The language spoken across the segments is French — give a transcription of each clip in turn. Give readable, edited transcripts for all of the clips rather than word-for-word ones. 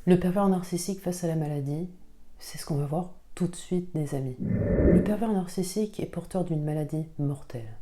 Le pervers narcissique face à la maladie, c'est ce qu'on va voir tout de suite, des amis. Le pervers narcissique est porteur d'une maladie mortelle.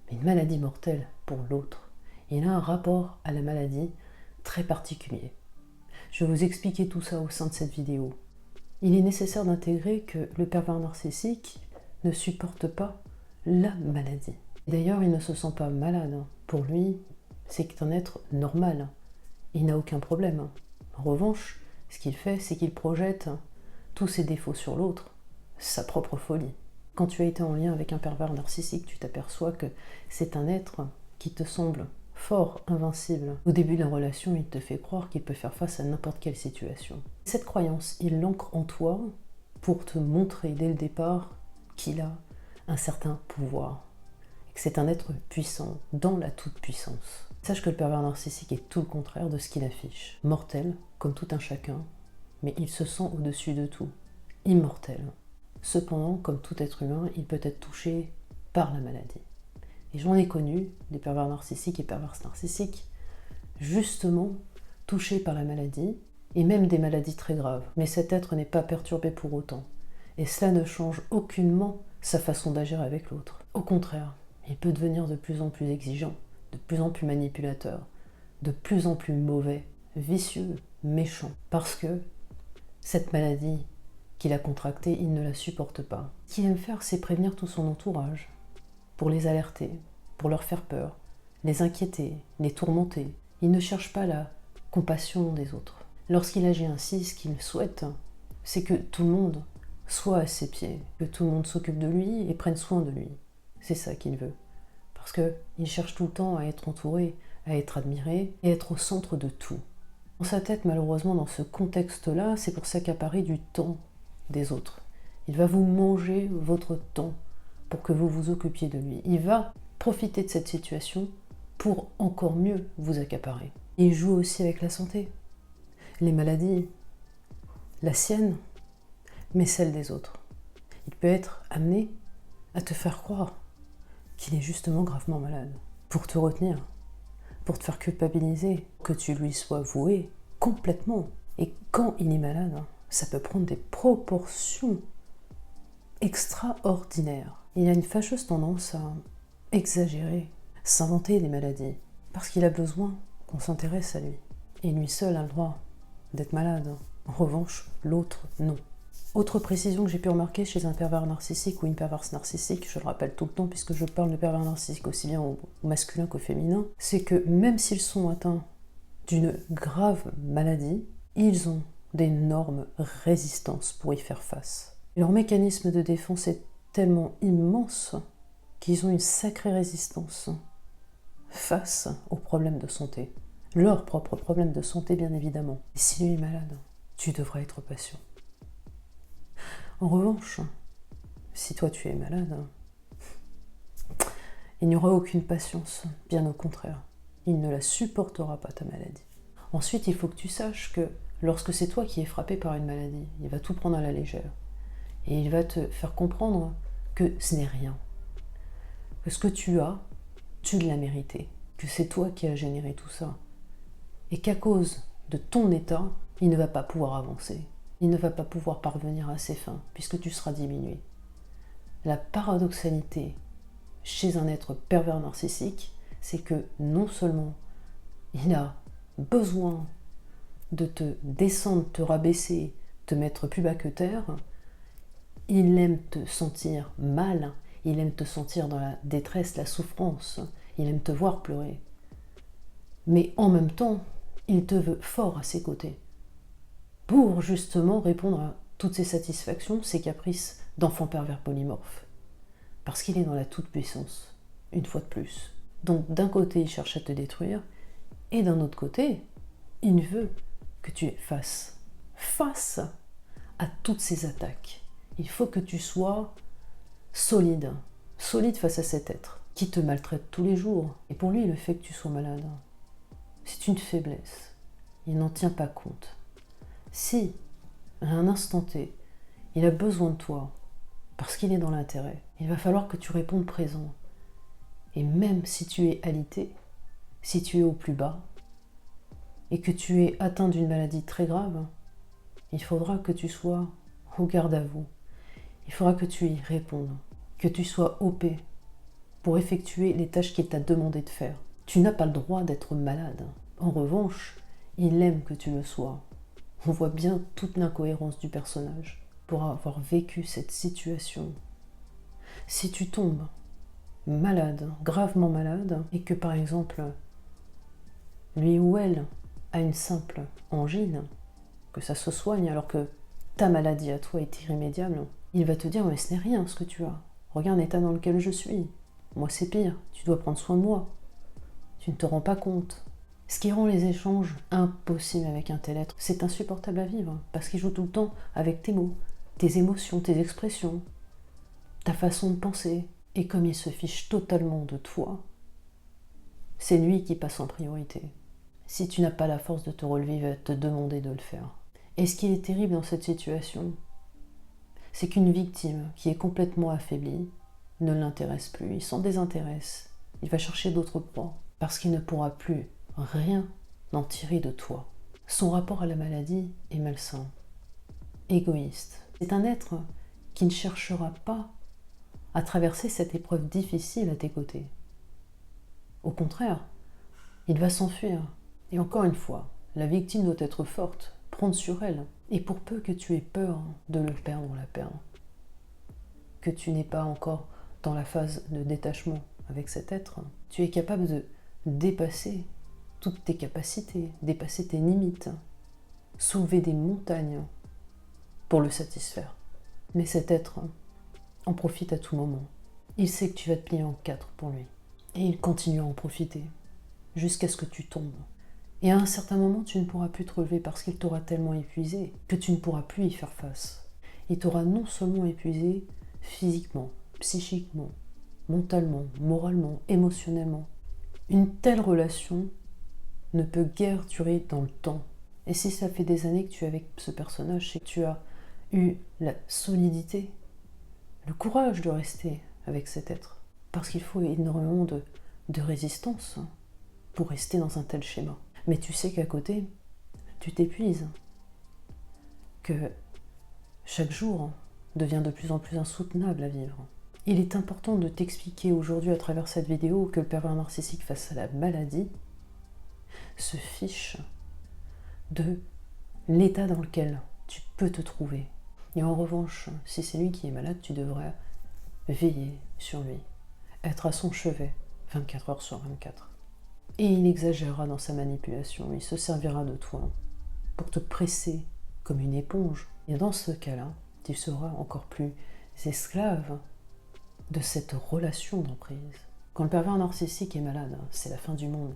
Mais une maladie mortelle pour l'autre. Il a un rapport à la maladie très particulier. Je vais vous expliquer tout ça au sein de cette vidéo. Il est nécessaire d'intégrer que le pervers narcissique ne supporte pas la maladie. D'ailleurs, il ne se sent pas malade. Pour lui, c'est un être normal. Il n'a aucun problème. En revanche, ce qu'il fait, c'est qu'il projette tous ses défauts sur l'autre, sa propre folie. Quand tu as été en lien avec un pervers narcissique, tu t'aperçois que c'est un être qui te semble fort, invincible. Au début de la relation, il te fait croire qu'il peut faire face à n'importe quelle situation. Cette croyance, il l'ancre en toi pour te montrer dès le départ qu'il a un certain pouvoir, et que c'est un être puissant, dans la toute-puissance. Sache que le pervers narcissique est tout le contraire de ce qu'il affiche. Mortel, comme tout un chacun, mais il se sent au-dessus de tout. Immortel. Cependant, comme tout être humain, il peut être touché par la maladie. Et j'en ai connu des pervers narcissiques et perverses narcissiques, justement touchés par la maladie, et même des maladies très graves. Mais cet être n'est pas perturbé pour autant. Et cela ne change aucunement sa façon d'agir avec l'autre. Au contraire, il peut devenir de plus en plus exigeant, de plus en plus manipulateur, de plus en plus mauvais, vicieux, méchant. Parce que cette maladie qu'il a contractée, il ne la supporte pas. Ce qu'il aime faire, c'est prévenir tout son entourage, pour les alerter, pour leur faire peur, les inquiéter, les tourmenter. Il ne cherche pas la compassion des autres. Lorsqu'il agit ainsi, ce qu'il souhaite, c'est que tout le monde soit à ses pieds, que tout le monde s'occupe de lui et prenne soin de lui. C'est ça qu'il veut. Parce qu'il cherche tout le temps à être entouré, à être admiré et être au centre de tout. Dans sa tête, malheureusement, dans ce contexte-là, c'est pour s'accaparer du temps des autres. Il va vous manger votre temps pour que vous vous occupiez de lui. Il va profiter de cette situation pour encore mieux vous accaparer. Il joue aussi avec la santé, les maladies, la sienne, mais celle des autres. Il peut être amené à te faire croire qu'il est justement gravement malade, pour te retenir, pour te faire culpabiliser, que tu lui sois voué complètement. Et quand il est malade, ça peut prendre des proportions extraordinaires. Il a une fâcheuse tendance à exagérer, s'inventer des maladies, parce qu'il a besoin qu'on s'intéresse à lui. Et lui seul a le droit d'être malade. En revanche, l'autre, non. Autre précision que j'ai pu remarquer chez un pervers narcissique ou une perverse narcissique, je le rappelle tout le temps puisque je parle de pervers narcissique aussi bien au masculin qu'au féminin, c'est que même s'ils sont atteints d'une grave maladie, ils ont d'énormes résistances pour y faire face. Leur mécanisme de défense est tellement immense qu'ils ont une sacrée résistance face aux problèmes de santé. Leurs propres problèmes de santé, bien évidemment. Et si lui est malade, tu devrais être patient. En revanche, si toi tu es malade, il n'y aura aucune patience, bien au contraire. Il ne la supportera pas, ta maladie. Ensuite, il faut que tu saches que lorsque c'est toi qui es frappé par une maladie, il va tout prendre à la légère. Et il va te faire comprendre que ce n'est rien. Que ce que tu as, tu l'as mérité. Que c'est toi qui as généré tout ça. Et qu'à cause de ton état, il ne va pas pouvoir avancer. Il ne va pas pouvoir parvenir à ses fins, puisque tu seras diminué. La paradoxalité chez un être pervers narcissique, c'est que non seulement il a besoin de te descendre, te rabaisser, te mettre plus bas que terre, il aime te sentir mal, il aime te sentir dans la détresse, la souffrance, il aime te voir pleurer. Mais en même temps, il te veut fort à ses côtés, pour justement répondre à toutes ses satisfactions, ses caprices d'enfant pervers polymorphe. Parce qu'il est dans la toute-puissance, une fois de plus. Donc d'un côté, il cherche à te détruire, et d'un autre côté, il veut que tu fasses face à toutes ces attaques. Il faut que tu sois solide, solide face à cet être qui te maltraite tous les jours. Et pour lui, le fait que tu sois malade, c'est une faiblesse. Il n'en tient pas compte. Si, à un instant T, il a besoin de toi, parce qu'il est dans l'intérêt, il va falloir que tu répondes présent. Et même si tu es alité, si tu es au plus bas, et que tu es atteint d'une maladie très grave, il faudra que tu sois au garde à vous. Il faudra que tu y répondes, que tu sois OP pour effectuer les tâches qu'il t'a demandé de faire. Tu n'as pas le droit d'être malade. En revanche, il aime que tu le sois. On voit bien toute l'incohérence du personnage pour avoir vécu cette situation. Si tu tombes malade, gravement malade, et que par exemple, lui ou elle a une simple angine, que ça se soigne alors que ta maladie à toi est irrémédiable, il va te dire mais ce n'est rien ce que tu as. Regarde l'état dans lequel je suis. Moi c'est pire, tu dois prendre soin de moi. Tu ne te rends pas compte. Ce qui rend les échanges impossibles avec un tel être, c'est insupportable à vivre, parce qu'il joue tout le temps avec tes mots, tes émotions, tes expressions, ta façon de penser. Et comme il se fiche totalement de toi, c'est lui qui passe en priorité. Si tu n'as pas la force de te relever, il va te demander de le faire. Et ce qui est terrible dans cette situation, c'est qu'une victime qui est complètement affaiblie ne l'intéresse plus, il s'en désintéresse, il va chercher d'autres proies, parce qu'il ne pourra plus rien en tirer de toi. Son rapport à la maladie est malsain, égoïste. C'est un être qui ne cherchera pas à traverser cette épreuve difficile à tes côtés. Au contraire, il va s'enfuir. Et encore une fois, la victime doit être forte, prendre sur elle. Et pour peu que tu aies peur de le perdre ou la perdre, que tu n'es pas encore dans la phase de détachement avec cet être, tu es capable de dépasser toutes tes capacités, dépasser tes limites, soulever des montagnes pour le satisfaire. Mais cet être en profite à tout moment. Il sait que tu vas te plier en quatre pour lui. Et il continue à en profiter jusqu'à ce que tu tombes. Et à un certain moment, tu ne pourras plus te relever parce qu'il t'aura tellement épuisé que tu ne pourras plus y faire face. Il t'aura non seulement épuisé physiquement, psychiquement, mentalement, moralement, émotionnellement. Une telle relation ne peut guère durer dans le temps. Et si ça fait des années que tu es avec ce personnage, c'est que tu as eu la solidité, le courage de rester avec cet être. Parce qu'il faut énormément de résistance pour rester dans un tel schéma. Mais tu sais qu'à côté, tu t'épuises, que chaque jour devient de plus en plus insoutenable à vivre. Il est important de t'expliquer aujourd'hui à travers cette vidéo que le pervers narcissique face à la maladie se fiche de l'état dans lequel tu peux te trouver. Et en revanche, si c'est lui qui est malade, tu devrais veiller sur lui, être à son chevet 24 heures sur 24. Et il exagérera dans sa manipulation, il se servira de toi pour te presser comme une éponge. Et dans ce cas-là, tu seras encore plus esclave de cette relation d'emprise. Quand le pervers narcissique est malade, c'est la fin du monde.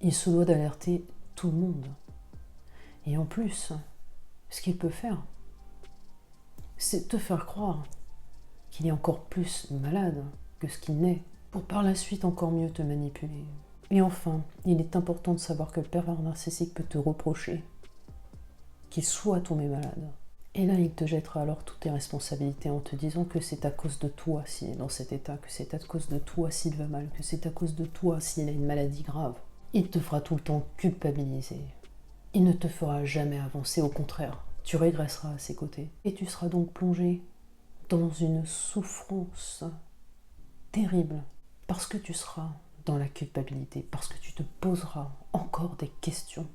Il se doit d'alerter tout le monde. Et en plus, ce qu'il peut faire, c'est te faire croire qu'il est encore plus malade que ce qu'il n'est, pour par la suite encore mieux te manipuler. Et enfin, il est important de savoir que le pervers narcissique peut te reprocher qu'il soit tombé malade. Et là, il te jettera alors toutes tes responsabilités en te disant que c'est à cause de toi s'il est dans cet état, que c'est à cause de toi s'il va mal, que c'est à cause de toi s'il a une maladie grave. Il te fera tout le temps culpabiliser. Il ne te fera jamais avancer, au contraire, tu régresseras à ses côtés. Et tu seras donc plongé dans une souffrance terrible, parce que tu seras dans la culpabilité, parce que tu te poseras encore des questions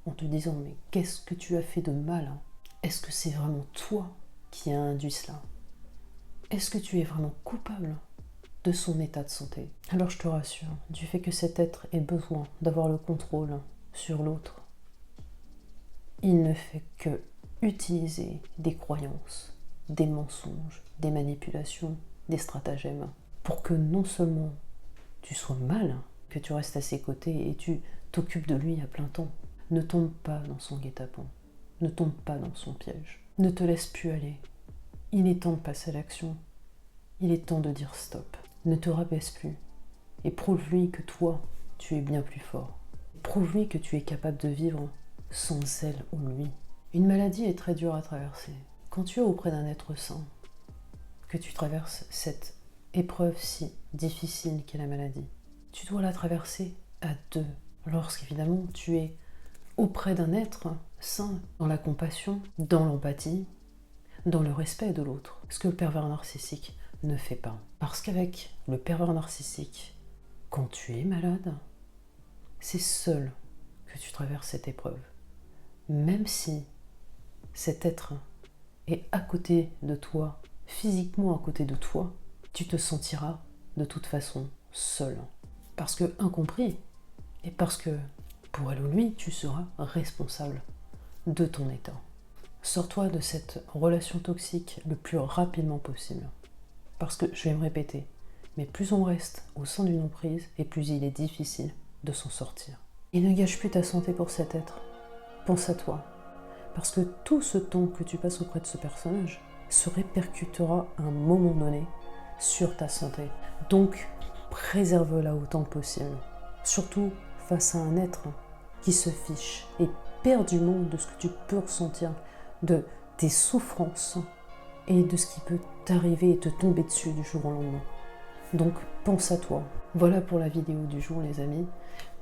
en te disant mais qu'est-ce que tu as fait de mal? Est-ce que c'est vraiment toi qui as induit cela? Est-ce que tu es vraiment coupable de son état de santé? Alors je te rassure, du fait que cet être ait besoin d'avoir le contrôle sur l'autre, il ne fait que utiliser des croyances, des mensonges, des manipulations, des stratagèmes, pour que non seulement tu sois mal, que tu restes à ses côtés et tu t'occupes de lui à plein temps. Ne tombe pas dans son guet-apens, ne tombe pas dans son piège, ne te laisse plus aller. Il est temps de passer à l'action, il est temps de dire stop. Ne te rabaisse plus et prouve-lui que toi, tu es bien plus fort. Prouve-lui que tu es capable de vivre sans elle ou lui. Une maladie est très dure à traverser. Quand tu es auprès d'un être sain, que tu traverses cette épreuve si difficile qu'est la maladie, tu dois la traverser à deux. lorsqu'évidemment tu es auprès d'un être sain, dans la compassion, dans l'empathie, dans le respect de l'autre, ce que le pervers narcissique ne fait pas. Parce qu'avec le pervers narcissique, quand tu es malade, c'est seul que tu traverses cette épreuve. Même si cet être est à côté de toi, physiquement à côté de toi, tu te sentiras de toute façon seul. Parce que incompris, et parce que pour elle ou lui, tu seras responsable de ton état. Sors-toi de cette relation toxique le plus rapidement possible. Parce que, je vais me répéter, mais plus on reste au sein d'une emprise, et plus il est difficile de s'en sortir. Et ne gâche plus ta santé pour cet être. Pense à toi. Parce que tout ce temps que tu passes auprès de ce personnage se répercutera à un moment donné sur ta santé. Donc, préserve-la autant que possible. Surtout face à un être qui se fiche éperdument de ce que tu peux ressentir, de tes souffrances et de ce qui peut t'arriver et te tomber dessus du jour au lendemain. Donc pense à toi. Voilà pour la vidéo du jour les amis.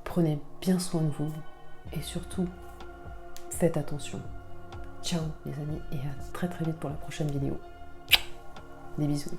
Prenez bien soin de vous et surtout faites attention. Ciao les amis et à très vite pour la prochaine vidéo. Des bisous.